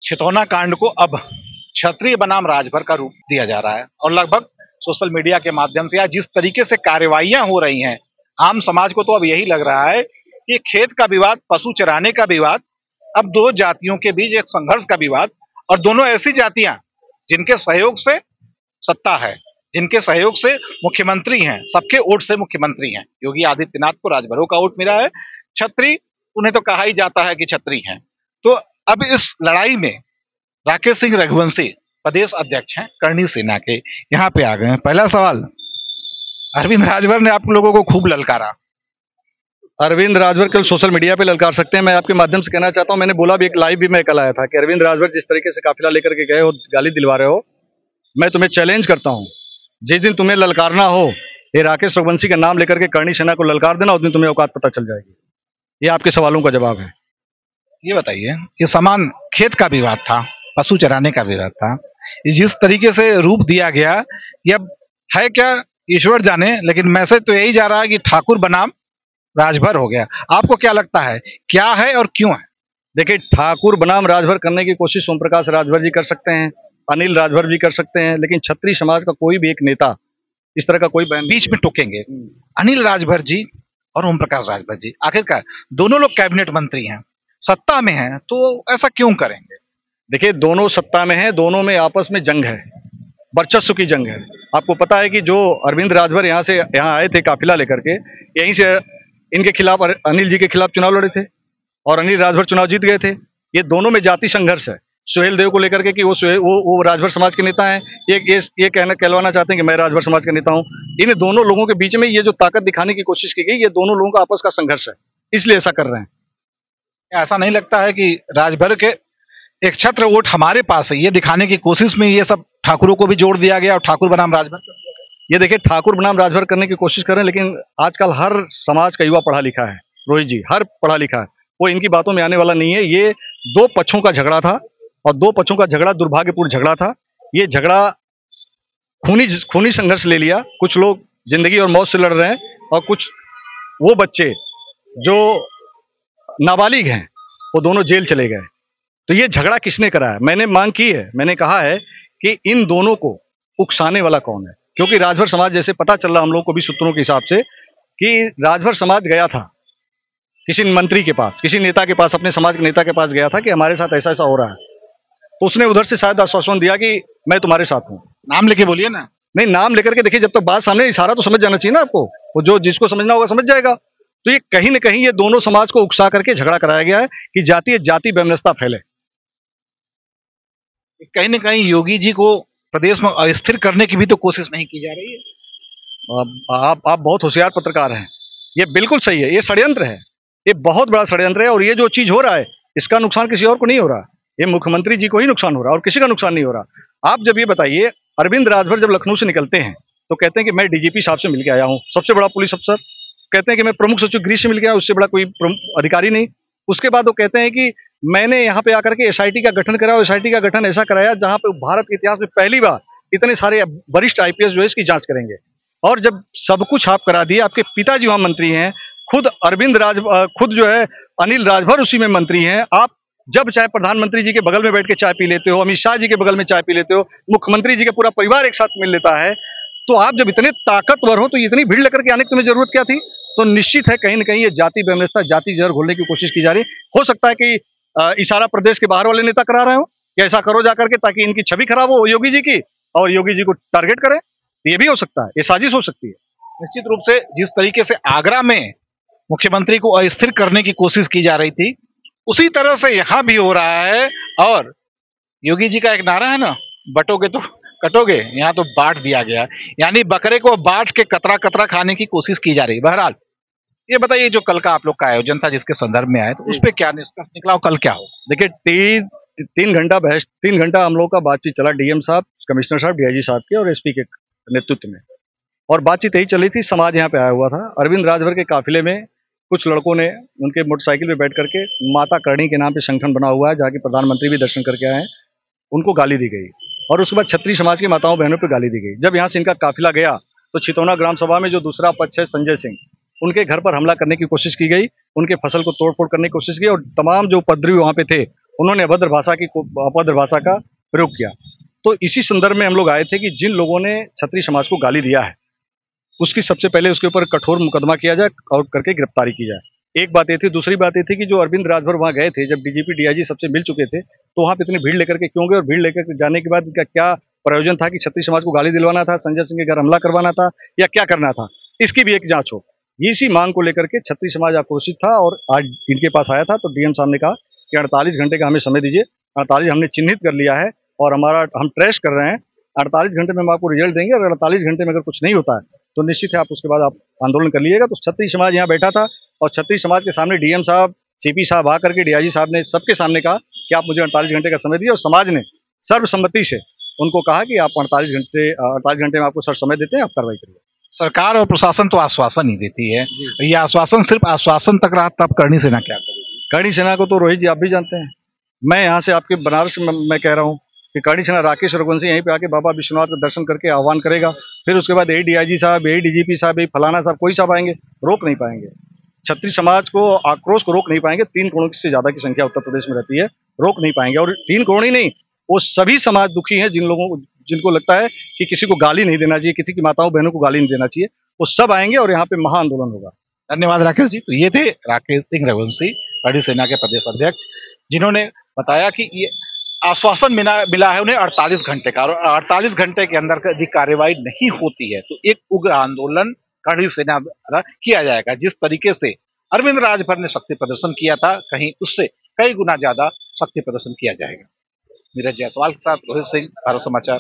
छितौना कांड को अब क्षत्रिय बनाम राजभर का रूप दिया जा रहा है और लगभग सोशल मीडिया के माध्यम से या जिस तरीके से कार्रवाइयां हो रही हैं, आम समाज को तो अब यही लग रहा है कि खेत का विवाद, पशु चराने का विवाद, अब दो जातियों के बीच एक संघर्ष का विवाद, और दोनों ऐसी जातियां जिनके सहयोग से सत्ता है, जिनके सहयोग से मुख्यमंत्री हैं, सबके वोट से मुख्यमंत्री हैं। योगी आदित्यनाथ को राजभरों का वोट मिला है। छत्री, उन्हें तो कहा ही जाता है कि छत्री हैं। तो अब इस लड़ाई में राकेश सिंह रघुवंशी प्रदेश अध्यक्ष हैं करणी सेना के, यहाँ पे आ गए हैं। पहला सवाल, अरविंद राजभर ने आप लोगों को खूब ललकारा। अरविंद राजभर कल सोशल मीडिया पे ललकार सकते हैं। मैं आपके माध्यम से कहना चाहता हूं, मैंने बोला भी, एक लाइव भी मैं कल आया था कि अरविंद राजभर जिस तरीके से काफिला लेकर के गए हो, गाली दिलवा रहे हो, मैं तुम्हें चैलेंज करता हूं, जिस दिन तुम्हें ललकारना हो, ये राकेश रघुवंशी का नाम लेकर के करणी सेना को ललकार देना, उस दिन तुम्हें औकात पता चल जाएगी। ये आपके सवालों का जवाब है। ये बताइए कि समान खेत का विवाद था, पशु चराने का विवाद था, जिस तरीके से रूप दिया गया, ये अब है क्या ईश्वर जाने, लेकिन मैसेज तो यही जा रहा है कि ठाकुर बनाम राजभर हो गया। आपको क्या लगता है, क्या है और क्यों है? देखिए, ठाकुर बनाम राजभर करने की कोशिश ओम प्रकाश राजभर जी कर सकते हैं, अनिल राजभर भी कर सकते हैं, लेकिन क्षत्रिय समाज का कोई भी एक नेता इस तरह का कोई बयान बीच में टोकेंगे। अनिल राजभर जी और ओम प्रकाश राजभर जी आखिरकार दोनों लोग कैबिनेट मंत्री हैं, सत्ता में हैं, तो ऐसा क्यों करेंगे? देखिए, दोनों सत्ता में हैं, दोनों में आपस में जंग है, वर्चस्व की जंग है। आपको पता है कि जो अरविंद राजभर यहाँ आए थे काफिला लेकर के, यहीं से इनके खिलाफ, अनिल जी के खिलाफ चुनाव लड़े थे और अनिल राजभर चुनाव जीत गए थे। ये दोनों में जाति संघर्ष है। सुहेल देव को लेकर के कि वो राजभर समाज के नेता हैं, ये कहलवाना चाहते हैं कि मैं राजभर समाज का नेता हूं। इन दोनों लोगों के बीच में ये जो ताकत दिखाने की कोशिश की गई, ये दोनों लोगों का आपस का संघर्ष है, इसलिए ऐसा कर रहे हैं। ऐसा नहीं लगता है कि राजभर के एक छत्र वोट हमारे पास है, ये दिखाने की कोशिश में ये सब ठाकुरों को भी जोड़ दिया गया और ठाकुर बनाम राजभर? ये देखिए, ठाकुर बनाम राजभर करने की कोशिश कर रहे हैं, लेकिन आजकल हर समाज का युवा पढ़ा लिखा है, रोहित जी, हर पढ़ा लिखा है, वो इनकी बातों में आने वाला नहीं है। ये दो पक्षों का झगड़ा था और दो पक्षों का झगड़ा दुर्भाग्यपूर्ण झगड़ा था। ये झगड़ा खूनी संघर्ष ले लिया। कुछ लोग जिंदगी और मौत से लड़ रहे हैं और कुछ वो बच्चे जो नाबालिग हैं, वो दोनों जेल चले गए। तो ये झगड़ा किसने करा है? मैंने मांग की है, मैंने कहा है कि इन दोनों को उकसाने वाला कौन है, क्योंकि राजभर समाज, जैसे पता चल रहा हम लोग को भी सूत्रों के हिसाब से, कि राजभर समाज गया था किसी मंत्री के पास, किसी नेता के पास, अपने समाज के नेता के पास गया था कि हमारे साथ ऐसा ऐसा हो रहा है, तो उसने उधर से शायद आश्वासन दिया कि मैं तुम्हारे साथ हूं। नाम लेके बोलिए ना। नहीं, नाम लेकर के देखिए, जब तक बात सामने, इशारा तो समझ जाना चाहिए ना आपको, वो जो जिसको समझना होगा समझ जाएगा। तो ये कहीं ना कहीं ये दोनों समाज को उकसा करके झगड़ा कराया गया है कि जाति वैमनस्यता फैले। कहीं ना कहीं योगी जी को प्रदेश में अस्थिर करने की भी तो कोशिश नहीं की जा रही है? आप बहुत होशियार पत्रकार हैं। ये बिल्कुल सही है, ये षड्यंत्र है, ये बहुत बड़ा षड्यंत्र है। और ये जो चीज हो रहा है, इसका नुकसान किसी और को नहीं हो रहा, ये मुख्यमंत्री जी को ही नुकसान हो रहा है और किसी का नुकसान नहीं हो रहा। आप जब ये बताइए, अरविंद राजभर जब लखनऊ से निकलते हैं तो कहते हैं कि मैं डीजीपी साहब से मिलकर आया हूँ, सबसे बड़ा पुलिस अफसर। कहते हैं कि मैं प्रमुख सचिव गृह से मिल गया, उससे बड़ा कोई अधिकारी नहीं। उसके बाद वो कहते हैं कि मैंने यहाँ पे आकर के एसआईटी का गठन कराया, एसआईटी का गठन ऐसा कराया जहां पे भारत के इतिहास में पहली बार इतने सारे वरिष्ठ आईपीएस जो है इसकी जांच करेंगे। और जब सब कुछ आप करा दिए, आपके पिताजी वहां मंत्री हैं, खुद खुद जो है अनिल राजभर उसी में मंत्री हैं। आप जब चाहे प्रधानमंत्री जी के बगल में बैठ के चाय पी लेते हो, अमित शाह जी के बगल में चाय पी लेते हो, मुख्यमंत्री जी का पूरा परिवार एक साथ मिल लेता है। तो आप जब इतने ताकतवर हो, तो इतनी भीड़ लेकर के आने की तुम्हें जरूरत क्या थी? तो निश्चित है कहीं ना कहीं ये जाति वैमनस्यता, जाति जहर घोलने की कोशिश की जा रही। हो सकता है कि इशारा प्रदेश के बाहर वाले नेता करा रहे हो कि ऐसा करो जाकर के, ताकि इनकी छवि खराब हो योगी जी की और योगी जी को टारगेट करें। ये भी हो सकता है, ये साजिश हो सकती है। निश्चित रूप से जिस तरीके से आगरा में मुख्यमंत्री को अस्थिर करने की कोशिश की जा रही थी, उसी तरह से यहां भी हो रहा है। और योगी जी का एक नारा है ना, बटोगे तो कटोगे, यहाँ तो बांट दिया गया, यानी बकरे को बांट के कतरा कतरा खाने की कोशिश की जा रही है। बहरहाल ये बताइए, जो कल का आप लोग का आयोजन था जिसके संदर्भ में आए, तो उस पर क्या निष्कर्ष निकला और कल क्या हो? देखिए, 3 घंटा हम लोग का बातचीत चला, डीएम साहब, कमिश्नर साहब, डीआईजी साहब के और एसपी के नेतृत्व में। और बातचीत यही चली थी, समाज यहाँ पे आया हुआ था। अरविंद राजभर के काफिले में कुछ लड़कों ने उनके मोटरसाइकिल पे बैठ करके, माता करणी के नाम पे संगठन बना हुआ है, जाके प्रधानमंत्री भी दर्शन करके आए हैं, उनको गाली दी गई। और उसके बाद क्षत्रिय समाज की माताओं बहनों पे गाली दी गई। जब यहाँ से इनका काफिला गया तो छितौना ग्राम सभा में जो दूसरा पक्ष है, संजय सिंह, उनके घर पर हमला करने की कोशिश की गई, उनके फसल को तोड़फोड़ करने की कोशिश की और तमाम जो उपद्रवी वहां पे थे उन्होंने अभद्र भाषा का प्रयोग किया। तो इसी संदर्भ में हम लोग आए थे कि जिन लोगों ने क्षत्रिय समाज को गाली दिया है उसकी सबसे पहले उसके ऊपर कठोर मुकदमा किया जाए और करके गिरफ्तारी की जाए। एक बात ये थी। दूसरी बात ये थी कि जो अरविंद राजभर वहाँ गए थे, जब डीजीपी डीआईजी सबसे मिल चुके थे, तो वहाँ पे इतनी भीड़ लेकर के क्यों गए और भीड़ लेकर जाने के बाद इनका क्या प्रयोजन था कि क्षत्रिय समाज को गाली दिलवाना था, संजय सिंह के घर हमला करवाना था या क्या करना था, इसकी भी एक जांच हो। इसी मांग को लेकर के क्षत्रिय समाज आक्रोशित था और आज इनके पास आया था। तो डीएम साहब ने कहा कि 48 घंटे का हमें समय दीजिए। 48 हमने चिन्हित कर लिया है और हम ट्रेस कर रहे हैं। 48 घंटे में हम आपको रिजल्ट देंगे और 48 घंटे में अगर कुछ नहीं होता है तो निश्चित है आप उसके बाद आप आंदोलन कर लीजिएगा। तो क्षत्रिय समाज यहाँ बैठा था और क्षत्रिय समाज के सामने डीएम साहब, सीपी साहब आकर के डीआईजी साहब ने सबके सामने कहा कि आप मुझे 48 घंटे का समय दिए और समाज ने सर्वसम्मति से उनको कहा कि आप 48 घंटे में आपको सर समय देते हैं, आप कार्रवाई करिए। सरकार और प्रशासन तो आश्वासन ही देती है, ये आश्वासन सिर्फ आश्वासन तक रहा, तब करणी सेना क्या करेगी? करणी सेना को तो रोहित जी आप भी जानते हैं। मैं यहाँ से आपके बनारस में मैं कह रहा हूँ कि करणी सेना राकेश रघुवंशी यहीं पे आके बाबा विश्वनाथ का दर्शन करके आह्वान करेगा। फिर उसके बाद डीआईजी साहब, डीजीपी साहब, फलाना साहब, कोई साहब आएंगे, रोक नहीं पाएंगे। क्षत्रिय समाज को आक्रोश को रोक नहीं पाएंगे। 3 करोड़ से ज्यादा की संख्या उत्तर प्रदेश में रहती है, रोक नहीं पाएंगे। और 3 करोड़ ही नहीं, वो सभी समाज दुखी हैं जिनको लगता है कि किसी को गाली नहीं देना चाहिए, किसी की माताओं बहनों को गाली नहीं देना चाहिए, वो सब आएंगे और यहाँ पे महा आंदोलन होगा। धन्यवाद राकेश जी। तो ये थे राकेश सिंह रघुवंशी, करणी सेना के प्रदेश अध्यक्ष, जिन्होंने बताया कि ये आश्वासन मिला है उन्हें 48 घंटे का, और 48 घंटे के अंदर यदि कार्रवाई नहीं होती है तो एक उग्र आंदोलन करणी सेना द्वारा किया जाएगा। जिस तरीके से अरविंद राजभर ने शक्ति प्रदर्शन किया था, कहीं उससे कई गुना ज्यादा शक्ति प्रदर्शन किया जाएगा। नीरज जायसवाल के साथ रोहित सिंह, भारत समाचार।